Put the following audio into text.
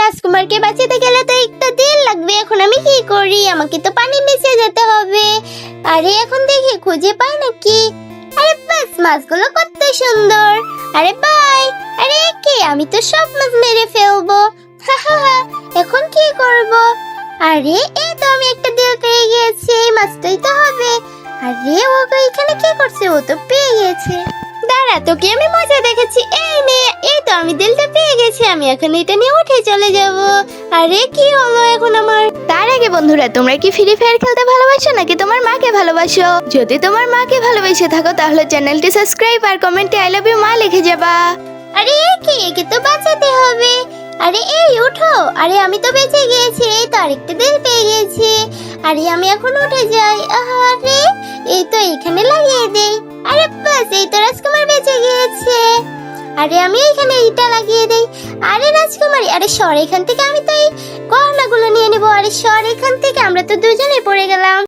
রাজকুমারকে বাঁচাতে গেলে তো একটা দিন লাগবে। এখন আমি কি করি? আমাকে তো পানির নিচে যেতে হবে। আরে এখন দেখি খুঁজে পাই নাকি। আরে বাস, মাছগুলো কত সুন্দর। আরে বাই। আরে কি, আমি তো সব মাছ মেরে ফেলবো। এখন কি করব? আরে এই তো আমি একটা দিল পেয়ে গেছি, এই মাছটাই তো হবে। আরে ও এখানে কি করছে? ও তো পেয়ে গেছে। দাঁড়া, তোকে আমি মজা দেখেছি। এই নে, এই তো আমি দিলটা পেয়ে গেছি। আমি এখন এটা নিয়ে উঠে চলে যাব। আরে কি হলো এখন আমার? তার আগে বন্ধুরা, তোমরা কি ফ্রি ফায়ার খেলতে ভালোবাসো নাকি তোমার মাকে ভালোবাসো? যদি তোমার মাকে ভালোবেসে থাকো তাহলে চ্যানেলটি সাবস্ক্রাইব আর কমেন্টে আই লাভ ইউ মা লিখে যাবা। আরে কি, একে তো বাঁচাতে হবে। আরে এই উঠো। আরে আমি তো বেঁচে গিয়েছি, এই তো আরেকটা দিল পেয়ে গেছি। আরে আমি এখন উঠে যাই। আরে এই তো এখানে লাগিয়ে দেই। আরে বাস, এই তো রাজকুমার বেঁচে গিয়েছে। আরে আমি এখানে এইটা লাগিয়ে দেই। আরে রাজকুমারী, আরে সর এখান থেকে, আমি তো এই গহনাগুলো নিয়ে নেবো। আরে সর এখান থেকে, আমরা তো দুজনে পড়ে গেলাম।